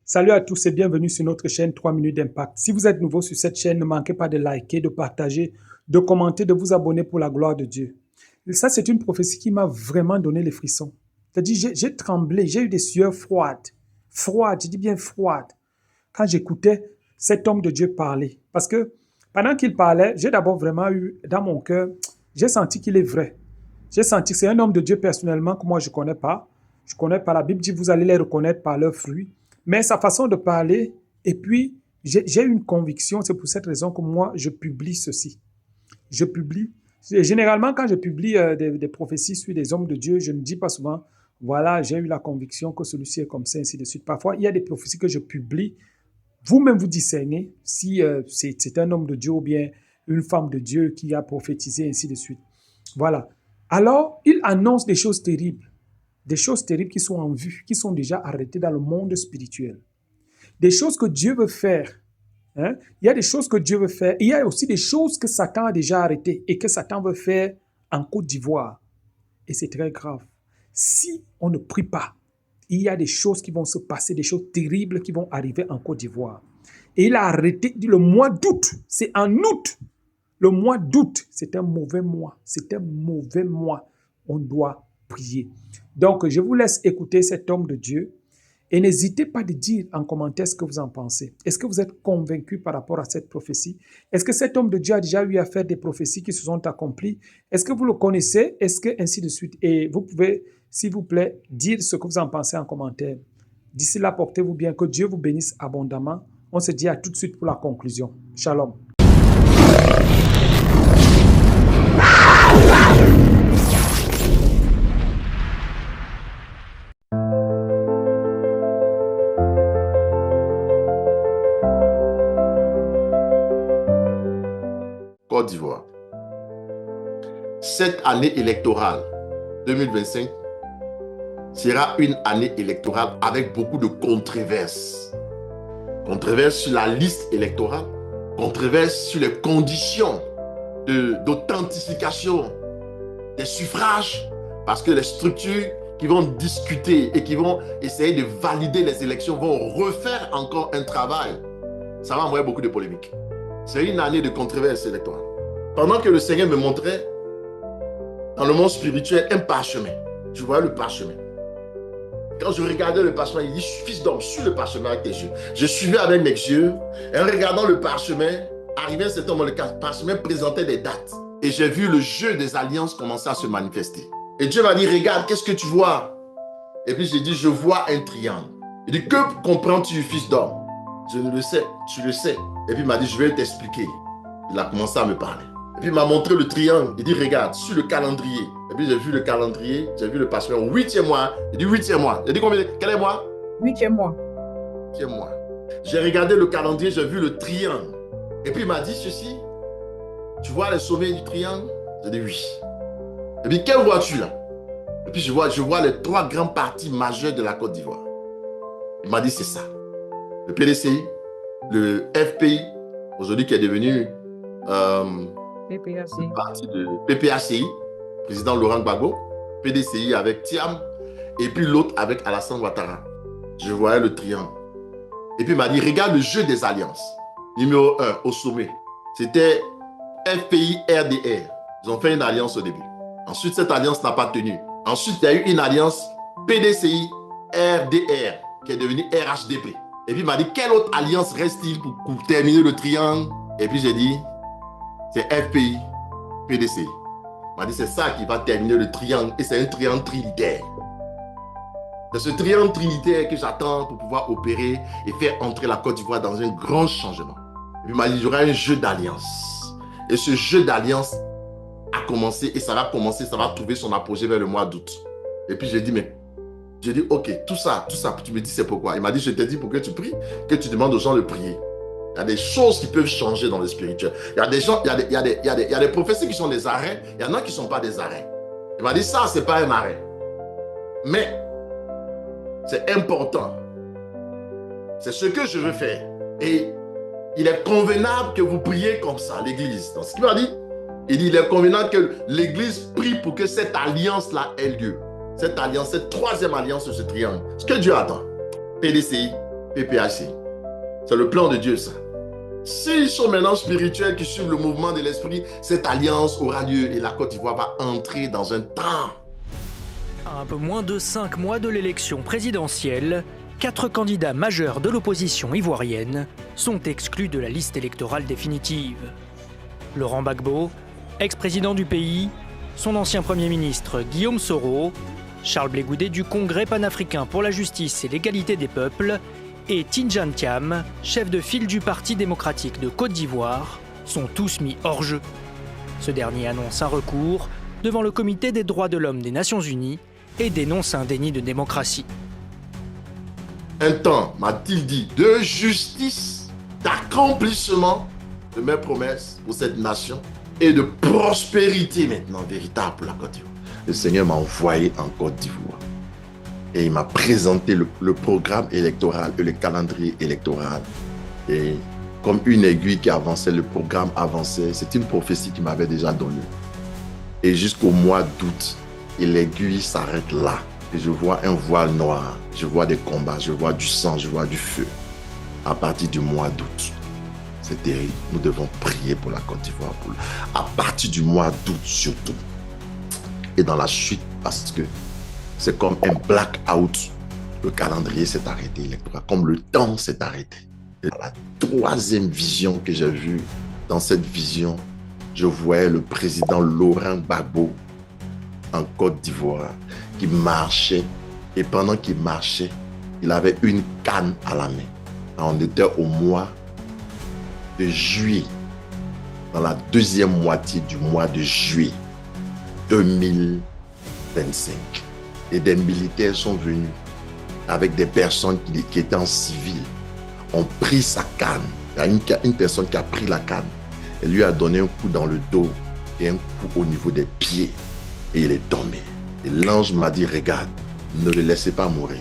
Salut à tous et bienvenue sur notre chaîne 3 minutes d'impact. Si vous êtes nouveau sur cette chaîne, ne manquez pas de liker, de partager, de commenter, de vous abonner pour la gloire de Dieu. Et ça, c'est une prophétie qui m'a vraiment donné les frissons. C'est-à-dire, j'ai tremblé, j'ai eu des sueurs froides. Froides, je dis bien froides. Quand j'écoutais cet homme de Dieu parler. Parce que pendant qu'il parlait, j'ai d'abord vraiment eu dans mon cœur, j'ai senti qu'il est vrai. J'ai senti que c'est un homme de Dieu personnellement que moi je ne connais pas. Je ne connais pas. La Bible dit vous allez les reconnaître par leurs fruits. Mais sa façon de parler, et puis j'ai une conviction, c'est pour cette raison que moi je publie ceci. Je publie. Et généralement, quand je publie des prophéties sur des hommes de Dieu, je ne dis pas souvent, voilà, j'ai eu la conviction que celui-ci est comme ça, ainsi de suite. Parfois, il y a des prophéties que je publie. Vous-même, vous discernez si c'est un homme de Dieu ou bien une femme de Dieu qui a prophétisé, ainsi de suite. Voilà. Alors, il annonce des choses terribles qui sont en vue, qui sont déjà arrêtées dans le monde spirituel. Des choses que Dieu veut faire. Hein? Il y a des choses que Dieu veut faire. Il y a aussi des choses que Satan a déjà arrêtées et que Satan veut faire en Côte d'Ivoire. Et c'est très grave. Si on ne prie pas, il y a des choses qui vont se passer, des choses terribles qui vont arriver en Côte d'Ivoire. Et il a arrêté le mois d'août. C'est en août. Le mois d'août, c'est un mauvais mois. C'est un mauvais mois. On doit prier. Donc, je vous laisse écouter cet homme de Dieu et n'hésitez pas de dire en commentaire ce que vous en pensez. Est-ce que vous êtes convaincu par rapport à cette prophétie? Est-ce que cet homme de Dieu a déjà eu à faire des prophéties qui se sont accomplies? Est-ce que vous le connaissez? Est-ce que ainsi de suite? Et vous pouvez, s'il vous plaît, dire ce que vous en pensez en commentaire. D'ici là, portez-vous bien. Que Dieu vous bénisse abondamment. On se dit à tout de suite pour la conclusion. Shalom. Côte d'Ivoire. Cette année électorale 2025 sera une année électorale avec beaucoup de controverses. Controverses sur la liste électorale, controverses sur les conditions d'authentification des suffrages, parce que les structures qui vont discuter et qui vont essayer de valider les élections vont refaire encore un travail. Ça va envoyer beaucoup de polémiques. C'est une année de controverses électorales. Pendant que le Seigneur me montrait dans le monde spirituel un parchemin, je voyais le parchemin. Quand je regardais le parchemin, il dit, fils d'homme, suis le parchemin avec tes yeux. Je suivais avec mes yeux, et en regardant le parchemin, arrivé à cet moment, le parchemin présentait des dates. Et j'ai vu le jeu des alliances commencer à se manifester. Et Dieu m'a dit, regarde, qu'est-ce que tu vois? Et puis j'ai dit, je vois un triangle. Il dit, que comprends-tu, fils d'homme? Je ne le sais, tu le sais. Et puis il m'a dit, je vais t'expliquer. Il a commencé à me parler. Et puis il m'a montré le triangle. Il dit, regarde, sur le calendrier. Et puis j'ai vu le calendrier, j'ai vu le parchemin au 8e mois. Il dit 8e mois. J'ai dit combien? Quel est mois? 8e mois. 8e mois. J'ai regardé le calendrier, j'ai vu le triangle. Et puis il m'a dit ceci. Tu vois les sommets du triangle? J'ai dit oui. Et puis quelle vois-tu là? Et puis je vois les 3 grands partis majeurs de la Côte d'Ivoire. Il m'a dit c'est ça. Le PDCI, le FPI, aujourd'hui qui est devenu PPACI. parti de PPACI, président Laurent Gbagbo, PDCI avec Thiam, et puis l'autre avec Alassane Ouattara. Je voyais le triangle. Et puis il m'a dit, regarde le jeu des alliances. Numéro 1, au sommet, c'était FPI RDR. Ils ont fait une alliance au début. Ensuite, cette alliance n'a pas tenu. Ensuite, il y a eu une alliance PDCI RDR, qui est devenue RHDP. Et puis il m'a dit, quelle autre alliance reste-t-il pour terminer le triangle? Et puis j'ai dit, c'est FPI, PDCI. Il m'a dit, c'est ça qui va terminer le triangle. Et c'est un triangle trinitaire. C'est ce triangle trinitaire que j'attends pour pouvoir opérer et faire entrer la Côte d'Ivoire dans un grand changement. Et puis il m'a dit, il y aura un jeu d'alliance. Et ce jeu d'alliance a commencé et ça va commencer, ça va trouver son apogée vers le mois d'août. Et puis j'ai dit, ok, tout ça, tu me dis c'est pourquoi? Il m'a dit, je t'ai dit pour que tu pries, que tu demandes aux gens de prier. Il y a des choses qui peuvent changer dans le spirituel. Il y a des gens, il y a des prophéties qui sont des arrêts, il y en a qui ne sont pas des arrêts. Il m'a dit, ça, ce n'est pas un arrêt. Mais, c'est important. C'est ce que je veux faire. Et il est convenable que vous priez comme ça, l'église. Dans ce qu'il m'a dit, il dit, il est convenable que l'église prie pour que cette alliance-là ait lieu. Cette alliance, cette 3e alliance de ce triangle. Ce que Dieu attend. PDCI, PPHC. C'est le plan de Dieu, ça. S'ils sont maintenant spirituels, qui suivent le mouvement de l'esprit, cette alliance aura lieu et la Côte d'Ivoire va entrer dans un temps. À un peu moins de 5 mois de l'élection présidentielle, 4 candidats majeurs de l'opposition ivoirienne sont exclus de la liste électorale définitive. Laurent Gbagbo, ex-président du pays, son ancien Premier ministre Guillaume Soro, Charles Blé Goudé du Congrès panafricain pour la justice et l'égalité des peuples et Tidjane Thiam, chef de file du Parti démocratique de Côte d'Ivoire, sont tous mis hors jeu. Ce dernier annonce un recours devant le Comité des droits de l'homme des Nations Unies et dénonce un déni de démocratie. Un temps, m'a-t-il dit, de justice, d'accomplissement de mes promesses pour cette nation et de prospérité maintenant véritable pour la Côte d'Ivoire. Le Seigneur m'a envoyé en Côte d'Ivoire et il m'a présenté le programme électoral et le calendrier électoral. Et comme une aiguille qui avançait, le programme avançait. C'est une prophétie qu'il m'avait déjà donnée. Et jusqu'au mois d'août, et l'aiguille s'arrête là. Et je vois un voile noir, je vois des combats, je vois du sang, je vois du feu. À partir du mois d'août, c'est terrible. Nous devons prier pour la Côte d'Ivoire. À partir du mois d'août surtout. Et dans la suite, parce que c'est comme un blackout. Le calendrier s'est arrêté électoral, comme le temps s'est arrêté. Et la troisième vision que j'ai vue, dans cette vision, je voyais le président Laurent Gbagbo en Côte d'Ivoire qui marchait. Et pendant qu'il marchait, il avait une canne à la main. On était au mois de juillet, dans la deuxième moitié du mois de juillet 2025. Et des militaires sont venus avec des personnes qui étaient en civil, ont pris sa canne. Il y a une personne qui a pris la canne et lui a donné un coup dans le dos et un coup au niveau des pieds et il est tombé. Et l'ange m'a dit, regarde, ne le laissez pas mourir.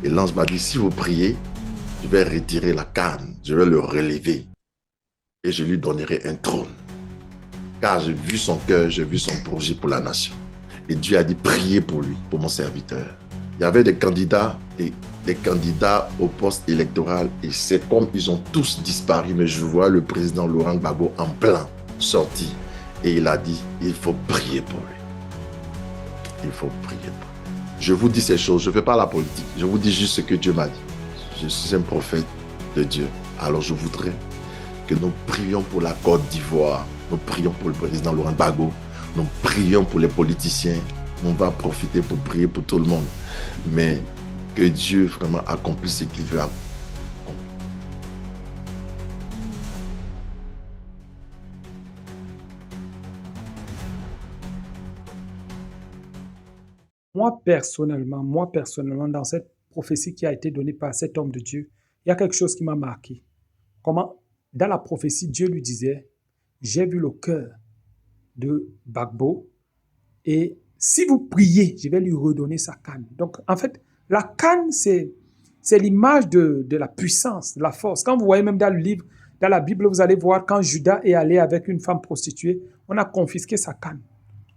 Et l'ange m'a dit, si vous priez, je vais retirer la canne, je vais le relever et je lui donnerai un trône. Car j'ai vu son cœur, j'ai vu son projet pour la nation. Et Dieu a dit, priez pour lui, pour mon serviteur. Il y avait des candidats au poste électoral et c'est comme ils ont tous disparu. Mais je vois le président Laurent Gbagbo en plein sorti et il a dit, il faut prier pour lui. Il faut prier pour lui. Je vous dis ces choses, je ne fais pas la politique. Je vous dis juste ce que Dieu m'a dit. Je suis un prophète de Dieu. Alors je voudrais que nous prions pour la Côte d'Ivoire. Nous prions pour le président Laurent Gbagbo. Nous prions pour les politiciens. On va profiter pour prier pour tout le monde. Mais que Dieu vraiment accomplisse ce qu'il veut accomplir. Moi personnellement, dans cette prophétie qui a été donnée par cet homme de Dieu, il y a quelque chose qui m'a marqué. Comment, dans la prophétie, Dieu lui disait, j'ai vu le cœur de Gbagbo et si vous priez, je vais lui redonner sa canne. Donc, en fait, la canne, c'est l'image de la puissance, de la force. Quand vous voyez même dans le livre, dans la Bible, vous allez voir quand Judas est allé avec une femme prostituée, on a confisqué sa canne.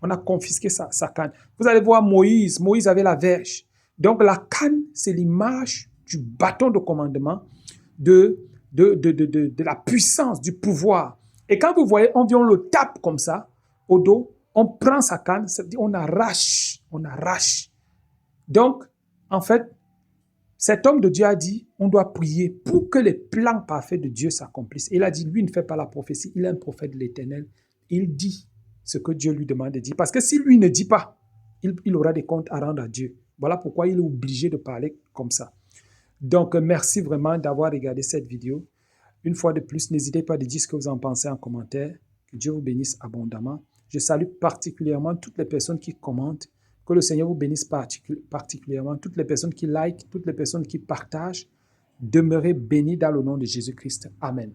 On a confisqué sa canne. Vous allez voir Moïse avait la verge. Donc, la canne, c'est l'image du bâton de commandement, de la puissance, du pouvoir. Et quand vous voyez, on vient, on le tape comme ça, au dos, on prend sa canne, ça veut dire on arrache. Donc, en fait, cet homme de Dieu a dit, on doit prier pour que les plans parfaits de Dieu s'accomplissent. Il a dit, lui ne fait pas la prophétie, il est un prophète de l'Éternel. Il dit ce que Dieu lui demande de dire. Parce que si lui ne dit pas, il aura des comptes à rendre à Dieu. Voilà pourquoi il est obligé de parler comme ça. Donc, merci vraiment d'avoir regardé cette vidéo. Une fois de plus, n'hésitez pas à dire ce que vous en pensez en commentaire. Que Dieu vous bénisse abondamment. Je salue particulièrement toutes les personnes qui commentent. Que le Seigneur vous bénisse particulièrement. Toutes les personnes qui likent, toutes les personnes qui partagent. Demeurez bénis dans le nom de Jésus-Christ. Amen.